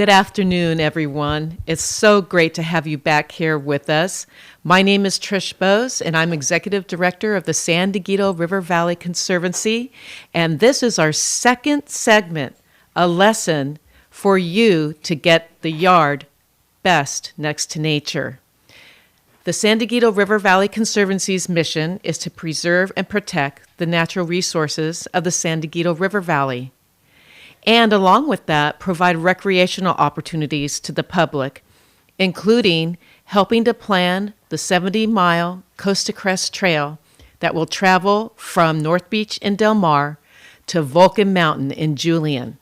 Good afternoon, everyone. It's so great to have you back here with us. My name is Trish Bose, and I'm Executive Director of the San Dieguito River Valley Conservancy, and this is our second segment, a lesson for you to get the yard best next to nature. The San Dieguito River Valley Conservancy's mission is to preserve and protect the natural resources of the San Dieguito River Valley, and along with that, provide recreational opportunities to the public, including helping to plan the 70-mile Coast to Crest Trail that will travel from North Beach in Del Mar to Vulcan Mountain in Julian.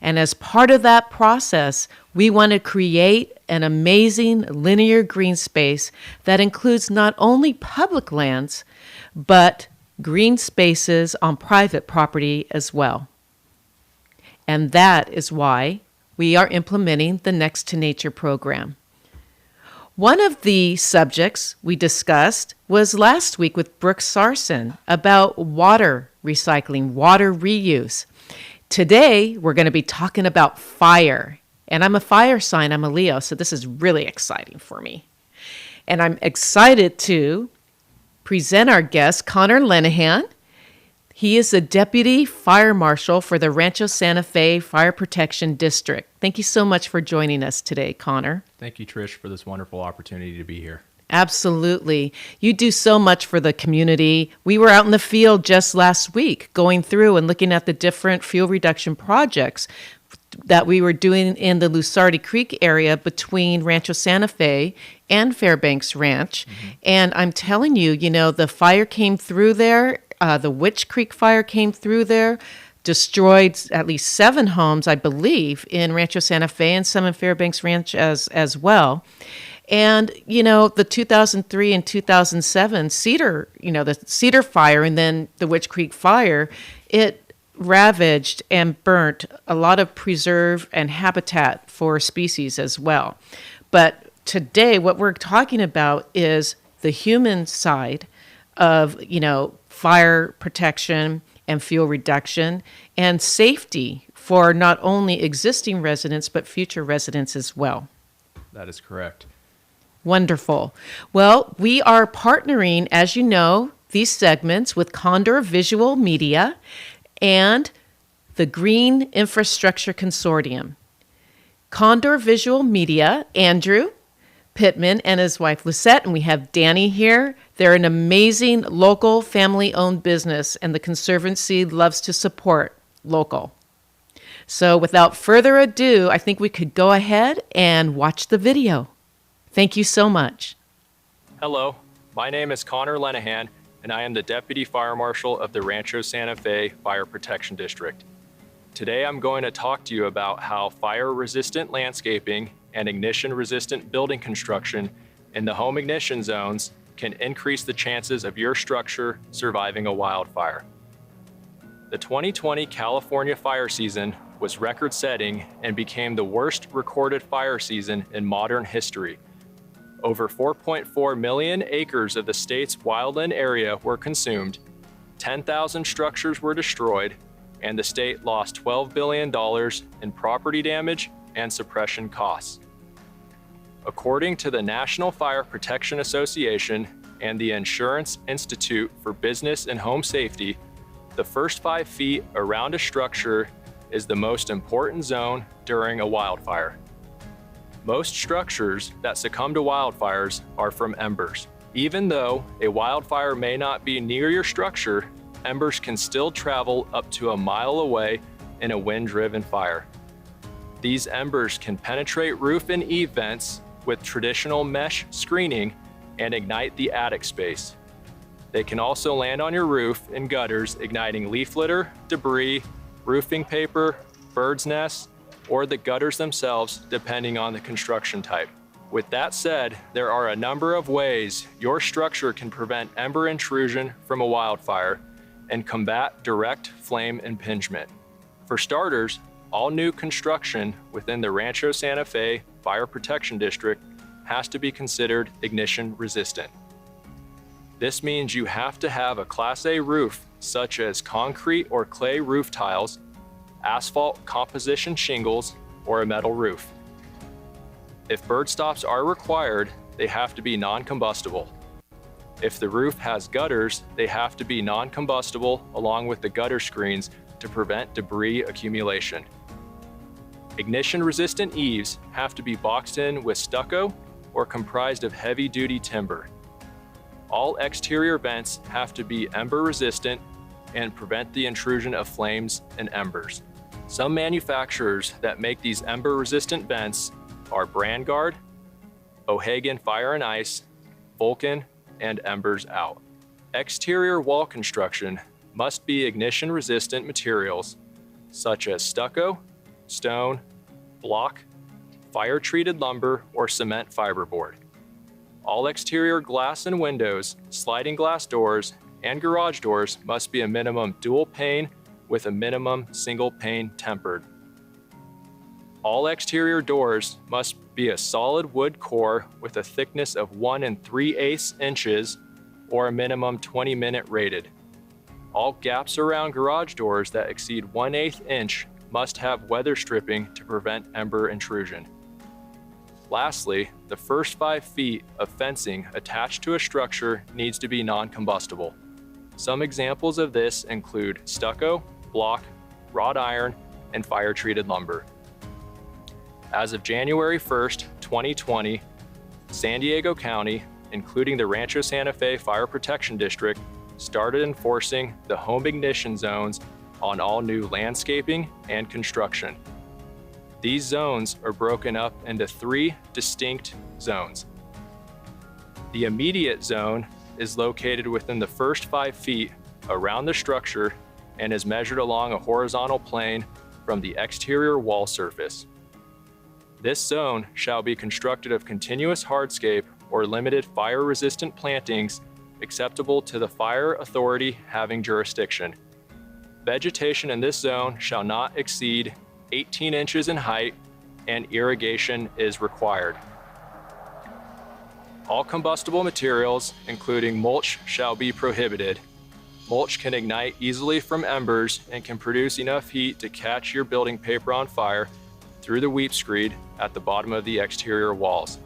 And as part of that process, we want to create an amazing linear green space that includes not only public lands, but green spaces on private property as well. And that is why we are implementing the Next to Nature program. One of the subjects we discussed was last week with Brooke Sarson about water recycling, water reuse. Today, we're going to be talking about fire. And I'm a fire sign, I'm a Leo, so this is really exciting for me. And I'm excited to present our guest, Conor Lenehan. He is the Deputy Fire Marshal for the Rancho Santa Fe Fire Protection District. Thank you so much for joining us today, Conor. Thank you, Trish, for this wonderful opportunity to be here. Absolutely. You do so much for the community. We were out in the field just last week going through and looking at the different fuel reduction projects that we were doing in the Lusardi Creek area between Rancho Santa Fe and Fairbanks Ranch. And I'm telling you, the fire came through there. The Witch Creek fire came through there, destroyed at least 7 homes, I believe, in Rancho Santa Fe and some in Fairbanks Ranch as well. And, the 2003 and 2007 the Cedar fire and then the Witch Creek fire, it ravaged and burnt a lot of preserve and habitat for species as well. But today, what we're talking about is the human side of, fire protection and fuel reduction and safety for not only existing residents, but future residents as well. That is correct. Wonderful. Well, we are partnering, as you know, these segments with Condor Visual Media and the Green Infrastructure Consortium. Condor Visual Media, Andrew Pittman and his wife Lucette, and we have Danny here. They're an amazing local family-owned business, and the Conservancy loves to support local. So without further ado, I think we could go ahead and watch the video. Thank you so much. Hello, my name is Conor Lenehan, and I am the Deputy Fire Marshal of the Rancho Santa Fe Fire Protection District. Today I'm going to talk to you about how fire-resistant landscaping and ignition-resistant building construction in the home ignition zones can increase the chances of your structure surviving a wildfire. The 2020 California fire season was record-setting and became the worst recorded fire season in modern history. Over 4.4 million acres of the state's wildland area were consumed, 10,000 structures were destroyed, and the state lost $12 billion in property damage and suppression costs. According to the National Fire Protection Association and the Insurance Institute for Business and Home Safety, the first 5 feet around a structure is the most important zone during a wildfire. Most structures that succumb to wildfires are from embers. Even though a wildfire may not be near your structure, embers can still travel up to a mile away in a wind-driven fire. These embers can penetrate roof and eave vents with traditional mesh screening and ignite the attic space. They can also land on your roof and gutters, igniting leaf litter, debris, roofing paper, birds' nests, or the gutters themselves, depending on the construction type. With that said, there are a number of ways your structure can prevent ember intrusion from a wildfire and combat direct flame impingement. For starters, all new construction within the Rancho Santa Fe Fire Protection District has to be considered ignition resistant. This means you have to have a Class A roof, such as concrete or clay roof tiles, asphalt composition shingles, or a metal roof. If bird stops are required, they have to be non-combustible. If the roof has gutters, they have to be non-combustible along with the gutter screens to prevent debris accumulation. Ignition-resistant eaves have to be boxed in with stucco or comprised of heavy-duty timber. All exterior vents have to be ember-resistant and prevent the intrusion of flames and embers. Some manufacturers that make these ember-resistant vents are Brandguard, O'Hagan Fire and Ice, Vulcan, and Embers Out. Exterior wall construction must be ignition-resistant materials such as stucco, stone, block, fire-treated lumber, or cement fiberboard. All exterior glass and windows, sliding glass doors, and garage doors must be a minimum dual pane with a minimum single pane tempered. All exterior doors must be a solid wood core with a thickness of 1 3/8 inches or a minimum 20-minute rated. All gaps around garage doors that exceed 1/8 inch must have weather stripping to prevent ember intrusion. Lastly, the first 5 feet of fencing attached to a structure needs to be non-combustible. Some examples of this include stucco, block, wrought iron, and fire-treated lumber. As of January 1st, 2020, San Diego County, including the Rancho Santa Fe Fire Protection District, started enforcing the home ignition zones on all new landscaping and construction. These zones are broken up into 3 distinct zones. The immediate zone is located within the first 5 feet around the structure and is measured along a horizontal plane from the exterior wall surface. This zone shall be constructed of continuous hardscape or limited fire-resistant plantings acceptable to the fire authority having jurisdiction. Vegetation in this zone shall not exceed 18 inches in height and irrigation is required. All combustible materials, including mulch, shall be prohibited. Mulch can ignite easily from embers and can produce enough heat to catch your building paper on fire through the weep screed at the bottom of the exterior walls.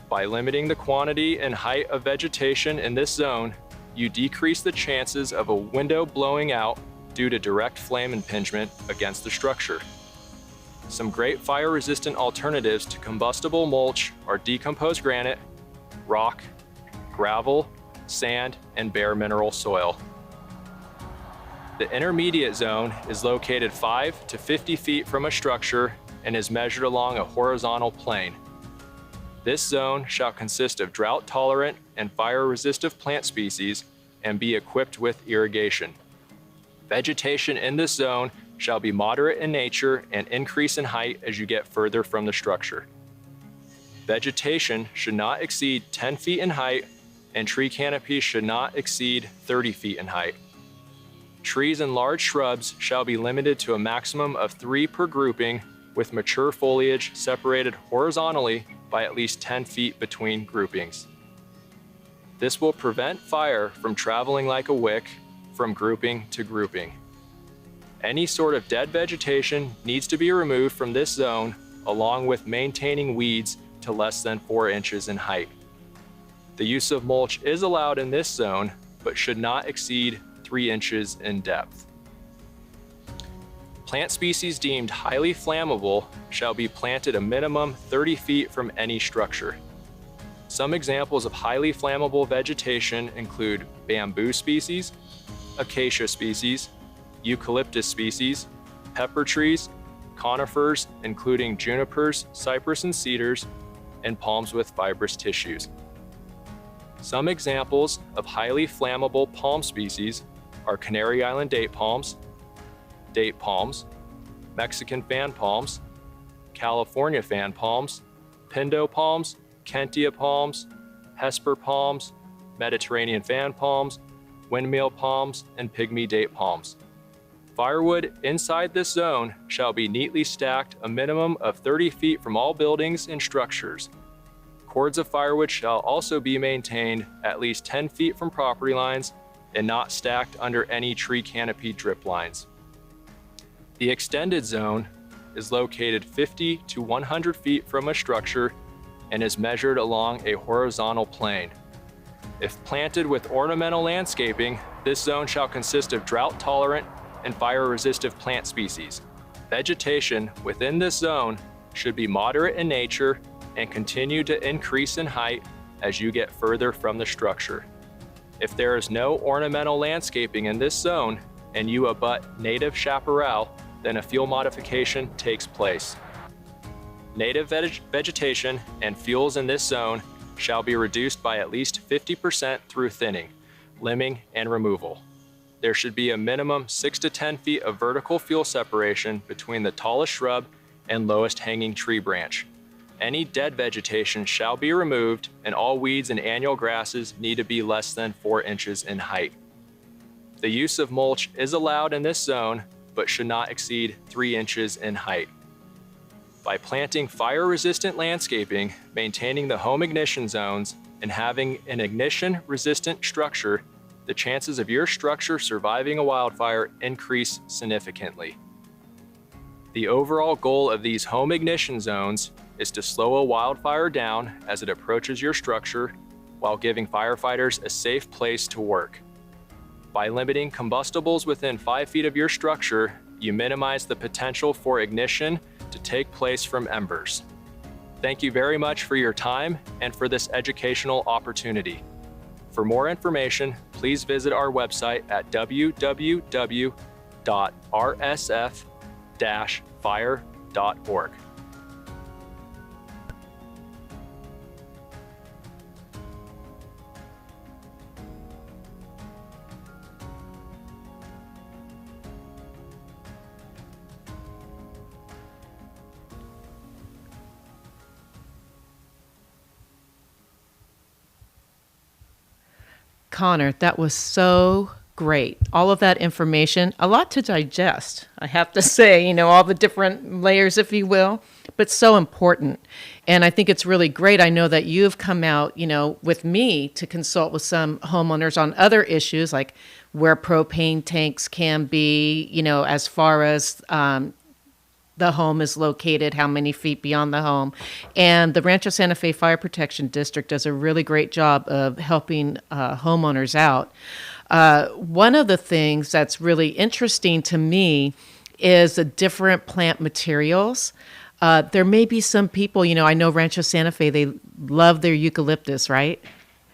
By limiting the quantity and height of vegetation in this zone, you decrease the chances of a window blowing out due to direct flame impingement against the structure. Some great fire-resistant alternatives to combustible mulch are decomposed granite, rock, gravel, sand, and bare mineral soil. The intermediate zone is located 5 to 50 feet from a structure and is measured along a horizontal plane. This zone shall consist of drought-tolerant and fire-resistant plant species and be equipped with irrigation. Vegetation in this zone shall be moderate in nature and increase in height as you get further from the structure. Vegetation should not exceed 10 feet in height and tree canopies should not exceed 30 feet in height. Trees and large shrubs shall be limited to a maximum of 3 per grouping with mature foliage separated horizontally by at least 10 feet between groupings. This will prevent fire from traveling like a wick from grouping to grouping. Any sort of dead vegetation needs to be removed from this zone along with maintaining weeds to less than 4 inches in height. The use of mulch is allowed in this zone, but should not exceed 3 inches in depth. Plant species deemed highly flammable shall be planted a minimum 30 feet from any structure. Some examples of highly flammable vegetation include bamboo species, acacia species, eucalyptus species, pepper trees, conifers including junipers, cypress and cedars, and palms with fibrous tissues. Some examples of highly flammable palm species are Canary Island date palms, Mexican fan palms, California fan palms, Pindo palms, Kentia palms, Hesper palms, Mediterranean fan palms, windmill palms, and pygmy date palms. Firewood inside this zone shall be neatly stacked a minimum of 30 feet from all buildings and structures. Cords of firewood shall also be maintained at least 10 feet from property lines and not stacked under any tree canopy drip lines. The extended zone is located 50 to 100 feet from a structure and is measured along a horizontal plane. If planted with ornamental landscaping, this zone shall consist of drought-tolerant and fire-resistant plant species. Vegetation within this zone should be moderate in nature and continue to increase in height as you get further from the structure. If there is no ornamental landscaping in this zone and you abut native chaparral, then a fuel modification takes place. Native vegetation and fuels in this zone shall be reduced by at least 50% through thinning, limbing, and removal. There should be a minimum 6 to 10 feet of vertical fuel separation between the tallest shrub and lowest hanging tree branch. Any dead vegetation shall be removed, and all weeds and annual grasses need to be less than 4 inches in height. The use of mulch is allowed in this zone, but should not exceed 3 inches in height. By planting fire-resistant landscaping, maintaining the home ignition zones, and having an ignition-resistant structure, the chances of your structure surviving a wildfire increase significantly. The overall goal of these home ignition zones is to slow a wildfire down as it approaches your structure while giving firefighters a safe place to work. By limiting combustibles within 5 feet of your structure, you minimize the potential for ignition to take place from embers. Thank you very much for your time and for this educational opportunity. For more information, please visit our website at www.rsf-fire.org. Conor, that was so great. All of that information, a lot to digest, I have to say, all the different layers, if you will, but so important. And I think it's really great. I know that you've come out, with me to consult with some homeowners on other issues, like where propane tanks can be, as far as the home is located, how many feet beyond the home. And the Rancho Santa Fe Fire Protection District does a really great job of helping homeowners out. One of the things that's really interesting to me is the different plant materials. There may be some people, I know Rancho Santa Fe, they love their eucalyptus, right?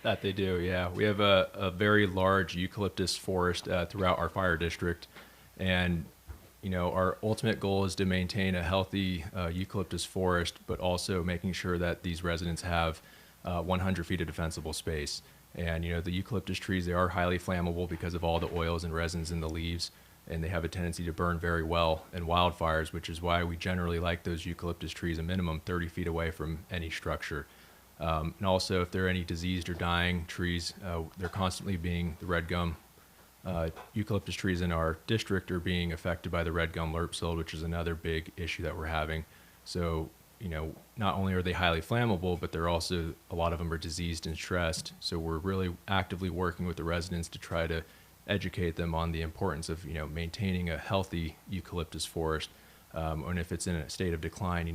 That they do, yeah. We have a very large eucalyptus forest throughout our fire district. And our ultimate goal is to maintain a healthy eucalyptus forest, but also making sure that these residents have 100 feet of defensible space. And, the eucalyptus trees, they are highly flammable because of all the oils and resins in the leaves, and they have a tendency to burn very well in wildfires, which is why we generally like those eucalyptus trees a minimum 30 feet away from any structure. And also, if there are any diseased or dying trees, they're constantly the red gum eucalyptus trees in our district are being affected by the red gum lerp psyllid, which is another big issue that we're having. So, not only are they highly flammable, but they're also, a lot of them are diseased and stressed. So we're really actively working with the residents to try to educate them on the importance of, maintaining a healthy eucalyptus forest. And if it's in a state of decline,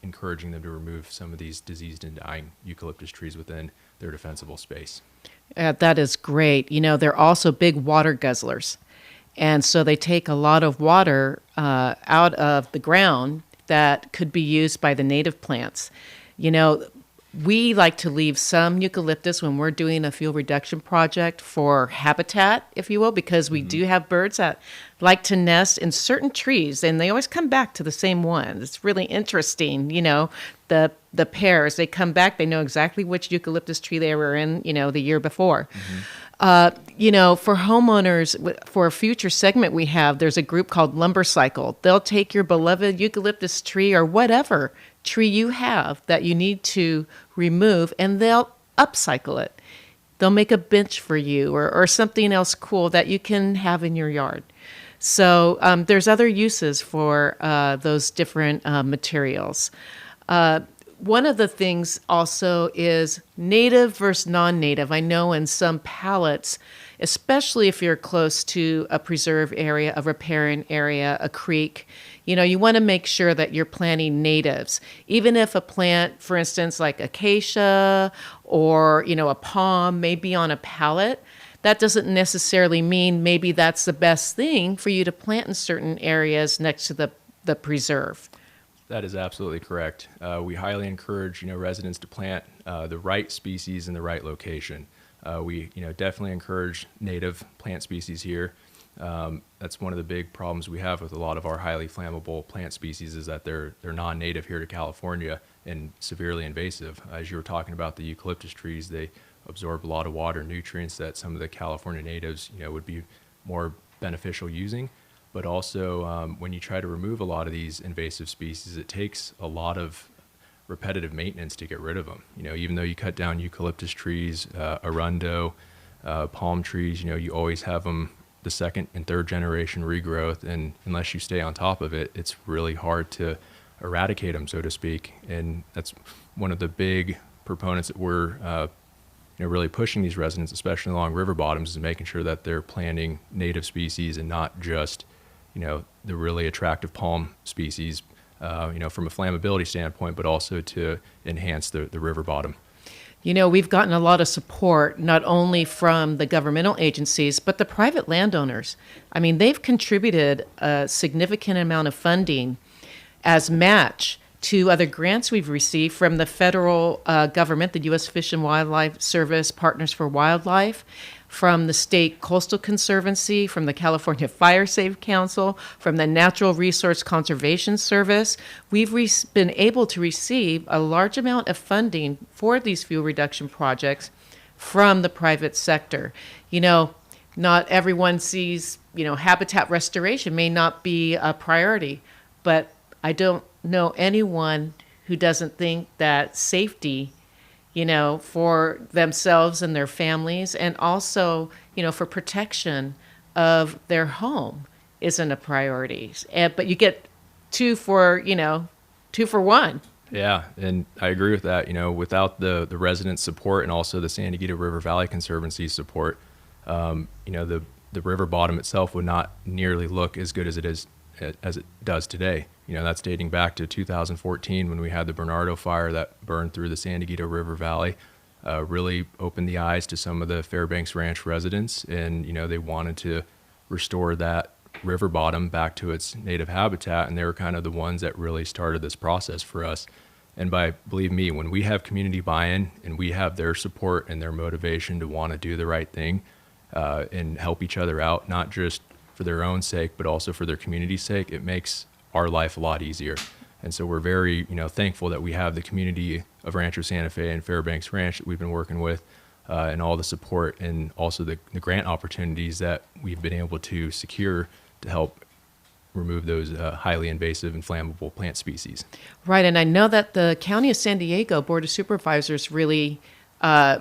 encouraging them to remove some of these diseased and dying eucalyptus trees within their defensible space. That is great. They're also big water guzzlers. And so they take a lot of water out of the ground that could be used by the native plants. We like to leave some eucalyptus when we're doing a fuel reduction project for habitat, if you will, because we do have birds that like to nest in certain trees, and they always come back to the same one. It's really interesting, the pairs. They come back, they know exactly which eucalyptus tree they were in, the year before. For homeowners, for a future segment we have, there's a group called Lumber Cycle. They'll take your beloved eucalyptus tree or whatever tree you have that you need to remove, and they'll upcycle it. They'll make a bench for you or something else cool that you can have in your yard. So there's other uses for those different materials. one of the things also is native versus non-native. I know in some pallets, especially if you're close to a preserve area, a riparian area, a creek, you want to make sure that you're planting natives. Even if a plant, for instance, like acacia or, a palm may be on a pallet, that doesn't necessarily mean maybe that's the best thing for you to plant in certain areas next to the preserve. That is absolutely correct. We highly encourage, residents to plant the right species in the right location. We, definitely encourage native plant species here. That's one of the big problems we have with a lot of our highly flammable plant species is that they're non-native here to California and severely invasive. As you were talking about the eucalyptus trees, they absorb a lot of water and nutrients that some of the California natives, would be more beneficial using. But also, when you try to remove a lot of these invasive species, it takes a lot of repetitive maintenance to get rid of them. Even though you cut down eucalyptus trees, arundo, palm trees, you always have them the second and third generation regrowth. And unless you stay on top of it, it's really hard to eradicate them, so to speak. And that's one of the big proponents that we're really pushing these residents, especially along river bottoms, is making sure that they're planting native species and not just the really attractive palm species, from a flammability standpoint, but also to enhance the river bottom. We've gotten a lot of support, not only from the governmental agencies, but the private landowners. I mean, they've contributed a significant amount of funding as match to other grants we've received from the federal government, the U.S. Fish and Wildlife Service, Partners for Wildlife, from the State Coastal Conservancy, from the California Fire Safe Council, from the Natural Resource Conservation Service. We've been able to receive a large amount of funding for these fuel reduction projects from the private sector. Not everyone sees, habitat restoration may not be a priority, but I don't know anyone who doesn't think that safety for themselves and their families, and also, for protection of their home isn't a priority. But you get two for one. Yeah, and I agree with that. Without the resident support and also the San Diego River Valley Conservancy support, the river bottom itself would not nearly look as good as it does today. That's dating back to 2014 when we had the Bernardo fire that burned through the San Diego River Valley, really opened the eyes to some of the Fairbanks Ranch residents, and they wanted to restore that river bottom back to its native habitat, and they were kind of the ones that really started this process for us. And believe me, when we have community buy-in and we have their support and their motivation to want to do the right thing and help each other out, not just for their own sake, but also for their community's sake, it makes our life a lot easier. And so we're very, thankful that we have the community of Rancho Santa Fe and Fairbanks Ranch that we've been working with, and all the support and also the grant opportunities that we've been able to secure to help remove those highly invasive and flammable plant species. Right, and I know that the County of San Diego Board of Supervisors really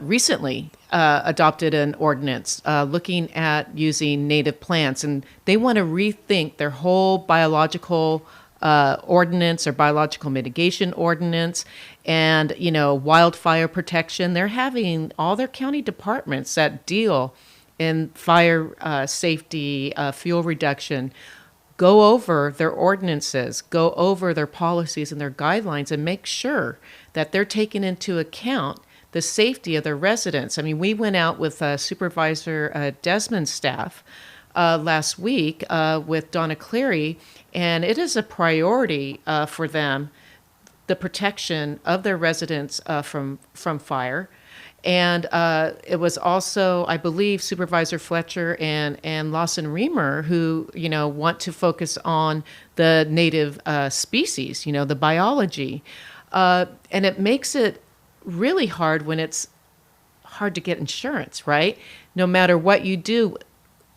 recently adopted an ordinance looking at using native plants, and they want to rethink their whole biological ordinance or biological mitigation ordinance, and wildfire protection. They're having all their county departments that deal in fire safety, fuel reduction, go over their ordinances, go over their policies and their guidelines, and make sure that they're taking into account the safety of their residents. I mean, we went out with Supervisor Desmond's staff last week with Donna Cleary, and it is a priority for them, the protection of their residents from fire. And it was also, I believe, Supervisor Fletcher and Lawson Reamer who, want to focus on the native species, the biology. And it makes it really hard when it's hard to get insurance, right? No matter what you do.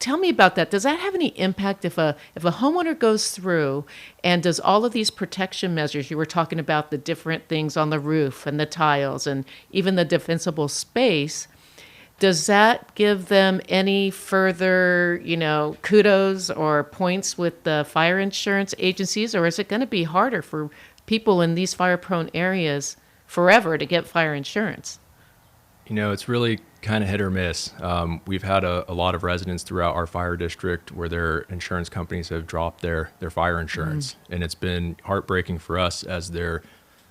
Tell me about that. Does that have any impact if a homeowner goes through and does all of these protection measures? You were talking about the different things on the roof and the tiles and even the defensible space. Does that give them any further, kudos or points with the fire insurance agencies, or is it going to be harder for people in these fire-prone areas forever to get fire insurance. It's really kind of hit or miss. We've had a lot of residents throughout our fire district where their insurance companies have dropped their fire insurance. And it's been heartbreaking for us as their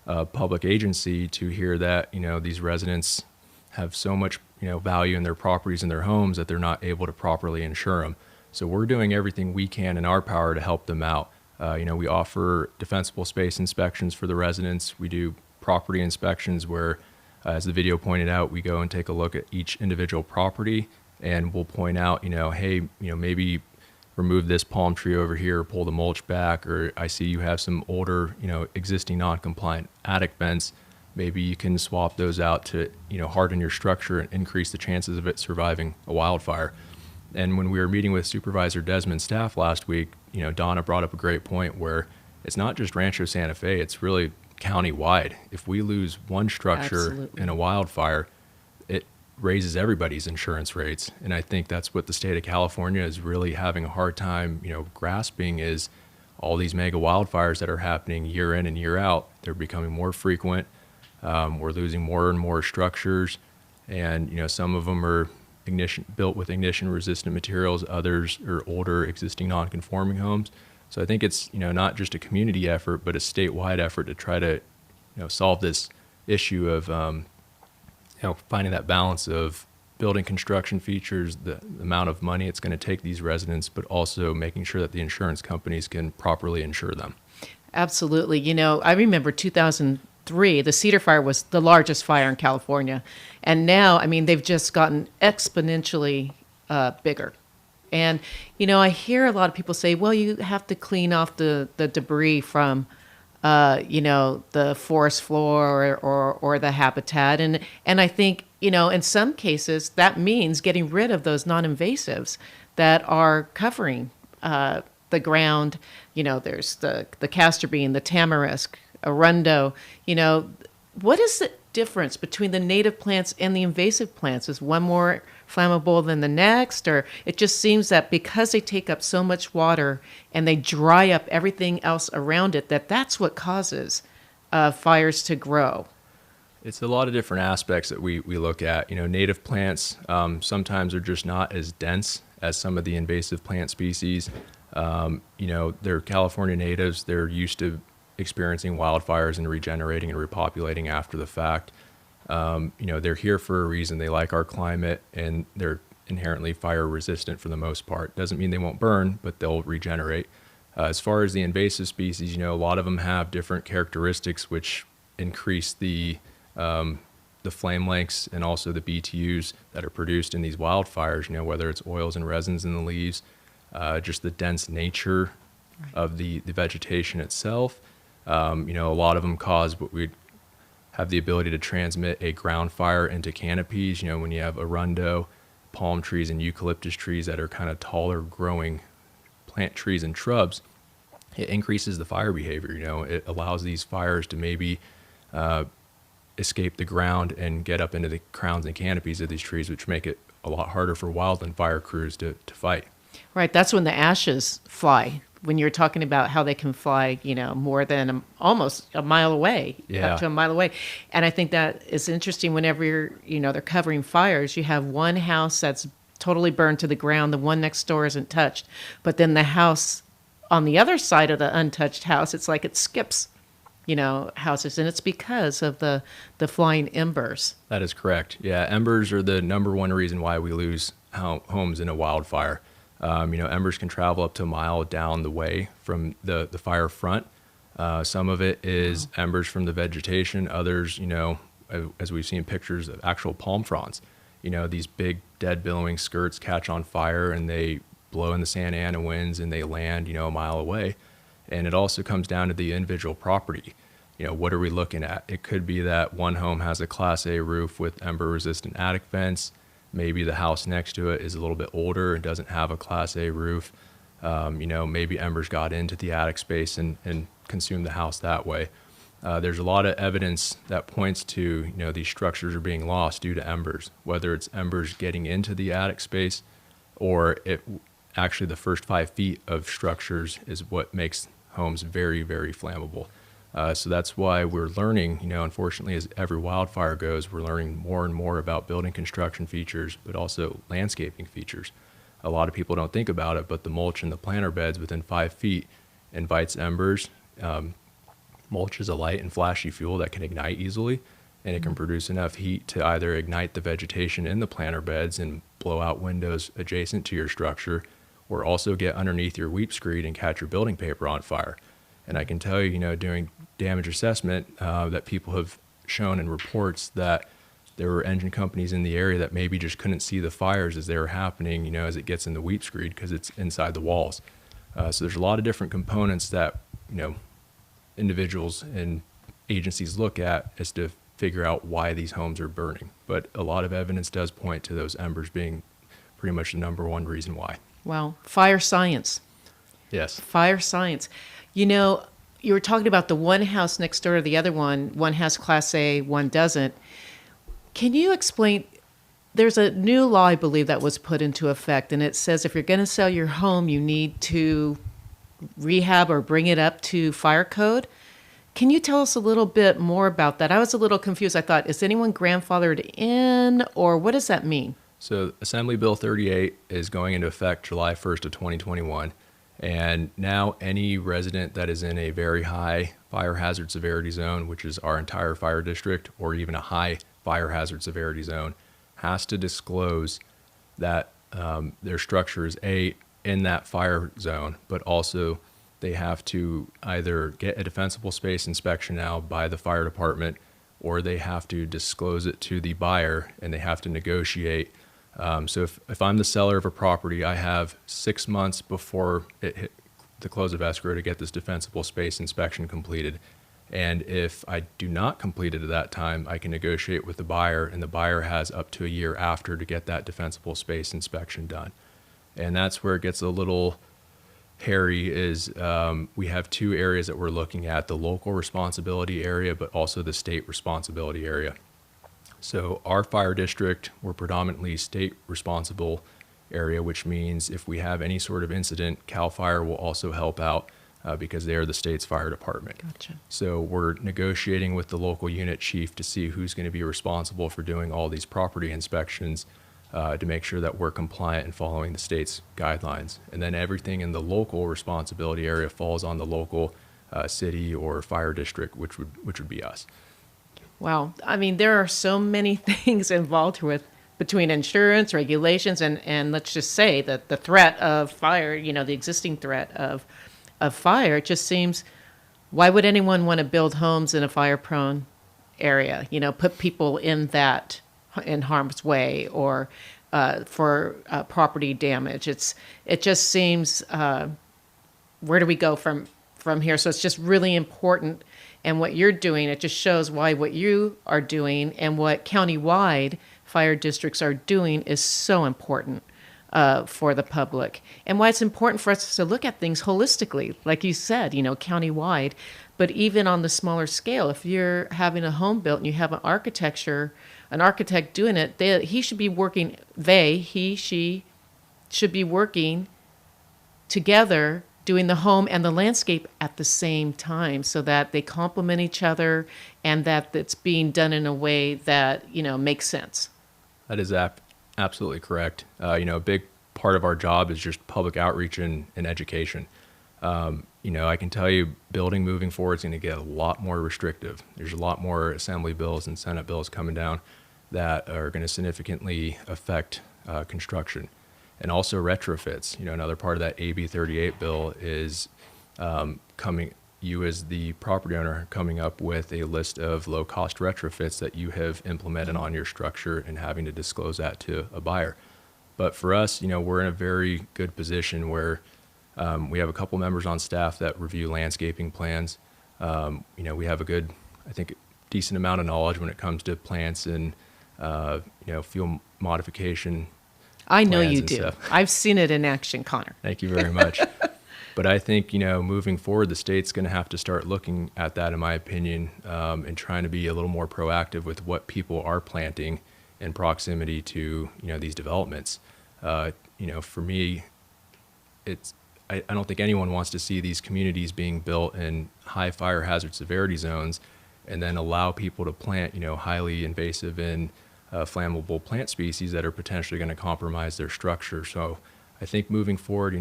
public agency to hear that, these residents have so much, value in their properties and their homes that they're not able to properly insure them. So we're doing everything we can in our power to help them out. We offer defensible space inspections for the residents. We do property inspections where, as the video pointed out, we go and take a look at each individual property, and we'll point out, hey, maybe remove this palm tree over here, pull the mulch back, or I see you have some older, existing non-compliant attic vents. Maybe you can swap those out to, harden your structure and increase the chances of it surviving a wildfire. And when we were meeting with Supervisor Desmond's staff last week, Donna brought up a great point where it's not just Rancho Santa Fe, it's really county-wide. If we lose one structure Absolutely. in a wildfire, it raises everybody's insurance rates. And I think that's what the state of California is really having a hard time, grasping, is all these mega wildfires that are happening year in and year out. They're becoming more frequent. We're losing more and more structures, and some of them are built with ignition-resistant materials. Others are older, existing non-conforming homes. So I think it's not just a community effort, but a statewide effort to try to solve this issue of finding that balance of building construction features, the amount of money it's going to take these residents, but also making sure that the insurance companies can properly insure them. Absolutely. I remember 2003, the Cedar Fire was the largest fire in California. And now, they've just gotten exponentially bigger. And, I hear a lot of people say, well, you have to clean off the debris from, the forest floor or the habitat. And I think, in some cases, that means getting rid of those non-invasives that are covering the ground. There's the castor bean, the tamarisk, arundo. What is the difference between the native plants and the invasive plants? Is one more flammable than the next? Or it just seems that because they take up so much water and they dry up everything else around it, that's what causes fires to grow. It's a lot of different aspects that we look at. Native plants sometimes are just not as dense as some of the invasive plant species. They're California natives. They're used to experiencing wildfires and regenerating and repopulating after the fact. They're here for a reason. They like our climate, and they're inherently fire resistant for the most part. Doesn't mean they won't burn, but they'll regenerate. As far as the invasive species, a lot of them have different characteristics which increase the flame lengths and also the BTUs that are produced in these wildfires, whether it's oils and resins in the leaves, just the dense nature of the vegetation itself. A lot of them cause what we'd have the ability to transmit a ground fire into canopies. When you have arundo, palm trees, and eucalyptus trees that are kind of taller growing plant trees and shrubs, it increases the fire behavior. It allows these fires to maybe escape the ground and get up into the crowns and canopies of these trees, which make it a lot harder for wildland fire crews to fight. Right. That's when the ashes fly. When you're talking about how they can fly, more than almost a mile away, up to a mile away. And I think that is interesting whenever they're covering fires. You have one house that's totally burned to the ground. The one next door isn't touched. But then the house on the other side of the untouched house, it's like it skips, houses. And it's because of the flying embers. That is correct. Yeah, embers are the number one reason why we lose homes in a wildfire. Embers can travel up to a mile down the way from the fire front. Some of it is embers from the vegetation. Others, as we've seen pictures of actual palm fronds, these big dead billowing skirts catch on fire and they blow in the Santa Ana winds and they land, a mile away. And it also comes down to the individual property. What are we looking at? It could be that one home has a Class A roof with ember resistant attic vents. Maybe the house next to it is a little bit older and doesn't have a Class A roof. Maybe embers got into the attic space and consumed the house that way. There's a lot of evidence that points to, these structures are being lost due to embers, whether it's embers getting into the attic space or actually the first 5 feet of structures is what makes homes very, very flammable. So that's why we're learning, unfortunately, as every wildfire goes, we're learning more and more about building construction features, but also landscaping features. A lot of people don't think about it, but the mulch in the planter beds within 5 feet invites embers. Mulch is a light and flashy fuel that can ignite easily, and it can produce enough heat to either ignite the vegetation in the planter beds and blow out windows adjacent to your structure, or also get underneath your weep screed and catch your building paper on fire. And I can tell you, doing damage assessment, that people have shown in reports that there were engine companies in the area that maybe just couldn't see the fires as they were happening, as it gets in the weep screed because it's inside the walls. So there's a lot of different components that, individuals and agencies look at as to figure out why these homes are burning. But a lot of evidence does point to those embers being pretty much the number one reason why. Wow. Fire science. Yes. Fire science. You were talking about the one house next door to the other one. One has Class A, one doesn't. Can you explain? There's a new law, I believe, that was put into effect, and it says if you're going to sell your home, you need to rehab or bring it up to fire code. Can you tell us a little bit more about that? I was a little confused. I thought, is anyone grandfathered in, or what does that mean? So Assembly Bill 38 is going into effect July 1st of 2021. And now any resident that is in a very high fire hazard severity zone, which is our entire fire district, or even a high fire hazard severity zone, has to disclose that their structure is in that fire zone, but also they have to either get a defensible space inspection now by the fire department, or they have to disclose it to the buyer and they have to negotiate. So if I'm the seller of a property, I have 6 months before it hit the close of escrow to get this defensible space inspection completed. And if I do not complete it at that time, I can negotiate with the buyer, and the buyer has up to a year after to get that defensible space inspection done. And that's where it gets a little hairy is we have 2 areas that we're looking at, the local responsibility area, but also the state responsibility area. So our fire district, we're predominantly state responsible area, which means if we have any sort of incident, CAL FIRE will also help out because they are the state's fire department. Gotcha. So we're negotiating with the local unit chief to see who's going to be responsible for doing all these property inspections to make sure that we're compliant and following the state's guidelines. And then everything in the local responsibility area falls on the local city or fire district, which would be us. Wow. I mean, there are so many things involved between insurance, regulations, and let's just say that the threat of fire, the existing threat of fire, it just seems, why would anyone want to build homes in a fire-prone area? Put people in harm's way or for property damage. It just seems, where do we go from here? So it's just really important. And what you're doing, it just shows why what you are doing and what countywide fire districts are doing is so important for the public. And why it's important for us to look at things holistically, like you said, countywide. But even on the smaller scale, if you're having a home built and you have an architect doing it, he should be working, she should be working together doing the home and the landscape at the same time so that they complement each other and that it's being done in a way that, makes sense. That is absolutely correct. A big part of our job is just public outreach and education. I can tell you building moving forward is going to get a lot more restrictive. There's a lot more assembly bills and Senate bills coming down that are going to significantly affect construction. And also retrofits. Another part of that AB 38 bill is you as the property owner coming up with a list of low-cost retrofits that you have implemented on your structure and having to disclose that to a buyer. But for us, we're in a very good position where we have a couple members on staff that review landscaping plans. We have a good, I think, decent amount of knowledge when it comes to plants and, fuel modification. I know you do. Stuff. I've seen it in action, Connor. Thank you very much. But I think, moving forward, the state's going to have to start looking at that, in my opinion, and trying to be a little more proactive with what people are planting in proximity to, these developments. For me, I don't think anyone wants to see these communities being built in high fire hazard severity zones and then allow people to plant, highly invasive and flammable plant species that are potentially going to compromise their structure. So I think moving forward,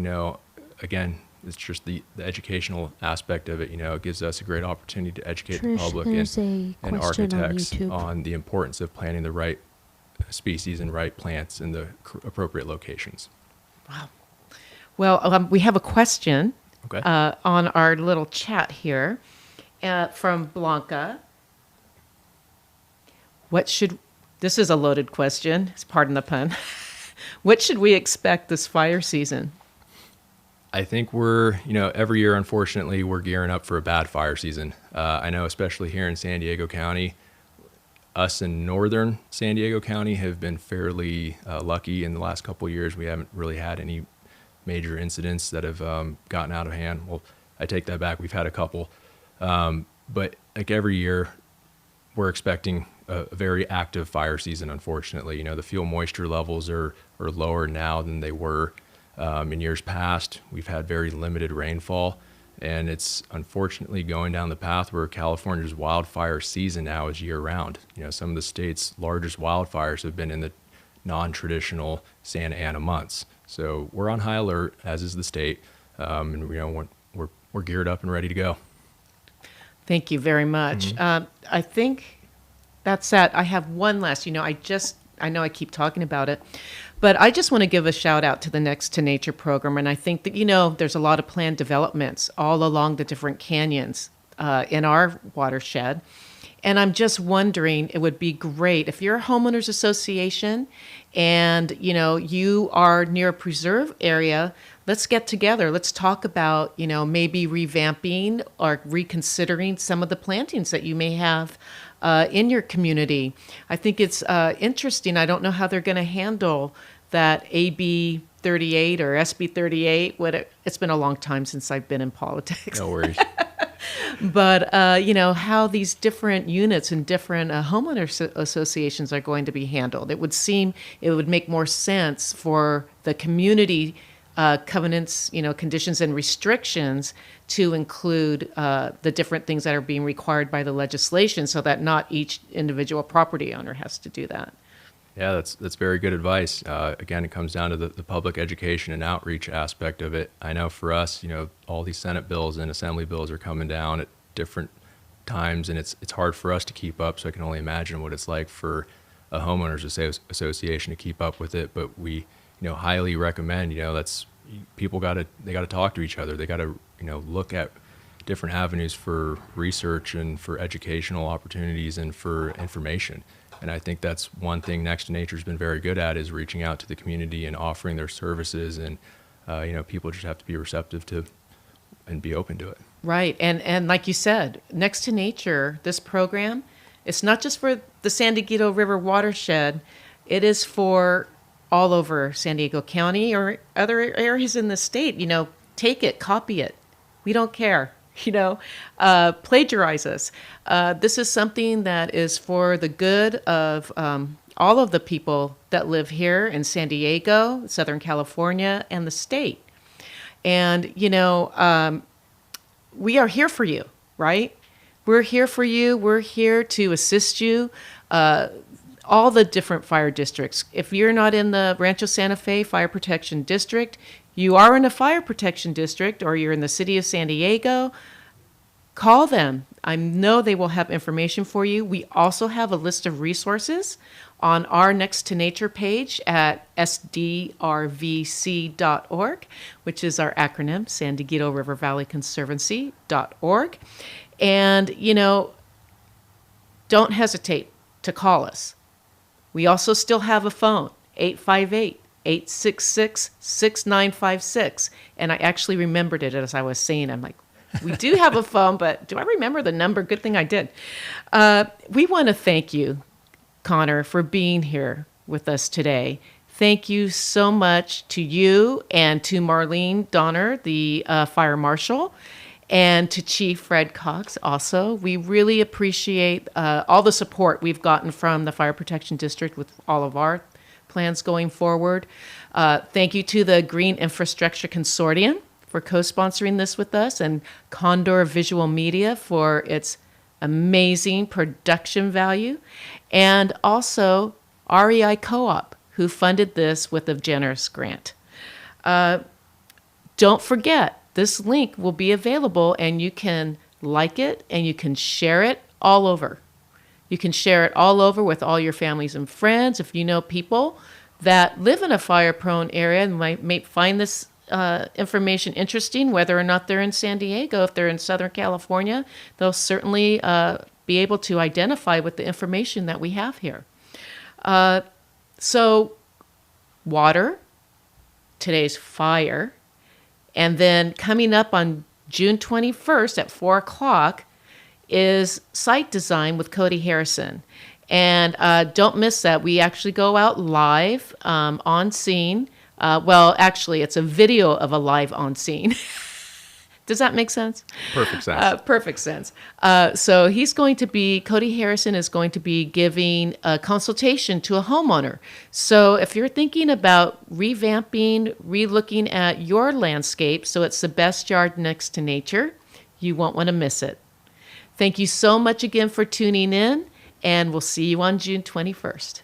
again, it's just the educational aspect of it. It gives us a great opportunity to educate the public and architects on the importance of planting the right species and right plants in the appropriate locations. Wow. Well, we have a question Okay. on our little chat here from Blanca. This is a loaded question, pardon the pun. What should we expect this fire season? I think every year, unfortunately, we're gearing up for a bad fire season. I know, especially here in San Diego County, us in northern San Diego County have been fairly lucky in the last couple of years. We haven't really had any major incidents that have gotten out of hand. Well, I take that back. We've had a couple. But like every year, we're expecting a very active fire season, unfortunately. The fuel moisture levels are lower now than they were in years past. We've had very limited rainfall, and it's unfortunately going down the path where California's wildfire season now is year-round. Some of the state's largest wildfires have been in the non-traditional Santa Ana months. So we're on high alert, as is the state, and we're geared up and ready to go. Thank you very much. Mm-hmm. I think that's that. I have one last. I know I keep talking about it, but I just want to give a shout out to the Next to Nature program, and I think that there's a lot of planned developments all along the different canyons in our watershed. And I'm just wondering, it would be great if you're a homeowners association and, you are near a preserve area, let's get together. Let's talk about, maybe revamping or reconsidering some of the plantings that you may have in your community. I think it's interesting. I don't know how they're going to handle that AB 38 or SB 38. It's been a long time since I've been in politics. No worries. But, how these different units and different homeowner associations are going to be handled. It would seem it would make more sense for the community covenants, conditions and restrictions to include the different things that are being required by the legislation so that not each individual property owner has to do that. Yeah, that's very good advice. Again, it comes down to the public education and outreach aspect of it. I know for us, all these Senate bills and Assembly bills are coming down at different times, and it's hard for us to keep up. So I can only imagine what it's like for a homeowners association to keep up with it. But we, highly recommend. That's people got to talk to each other. They got to look at different avenues for research and for educational opportunities and for information. And I think that's one thing Next to Nature's been very good at, is reaching out to the community and offering their services. And, people just have to be receptive to and be open to it. Right. And like you said, Next to Nature, this program, it's not just for the San Diego River watershed. It is for all over San Diego County or other areas in the state. Take it, copy it. We don't care. Plagiarize us. This is something that is for the good of all of the people that live here in San Diego, Southern California, and the state. And, we are here for you, right? We're here for you. We're here to assist you. All the different fire districts. If you're not in the Rancho Santa Fe Fire Protection District, you are in a fire protection district, or you're in the city of San Diego, call them. I know they will have information for you. We also have a list of resources on our Next to Nature page at sdrvc.org, which is our acronym, San Diego River Valley Conservancy.org. And, don't hesitate to call us. We also still have a phone, 858-866-6956. And I actually remembered it as I was saying. I'm like, we do have a phone, but do I remember the number? Good thing I did. We want to thank you, Conor, for being here with us today. Thank you so much to you and to Marlene Donner, the fire marshal, and to Chief Fred Cox also. We really appreciate all the support we've gotten from the Fire Protection District with all of our plans going forward. Thank you to the Green Infrastructure Consortium for co-sponsoring this with us, and Condor Visual Media for its amazing production value, and also REI Co-op, who funded this with a generous grant. Don't forget, this link will be available, and you can like it and you can share it all over. You can share it all over with all your families and friends. If you know people that live in a fire-prone area and may find this information interesting, whether or not they're in San Diego, if they're in Southern California, they'll certainly be able to identify with the information that we have here. So water, today's fire, and then coming up on June 21st at 4 o'clock is site design with Cody Harrison. And don't miss that. We actually go out live on scene. Well, actually, it's a video of a live on scene. Does that make sense? Perfect sense. Perfect sense. So Cody Harrison is going to be giving a consultation to a homeowner. So if you're thinking about revamping, relooking at your landscape so it's the best yard next to nature, you won't want to miss it. Thank you so much again for tuning in, and we'll see you on June 21st.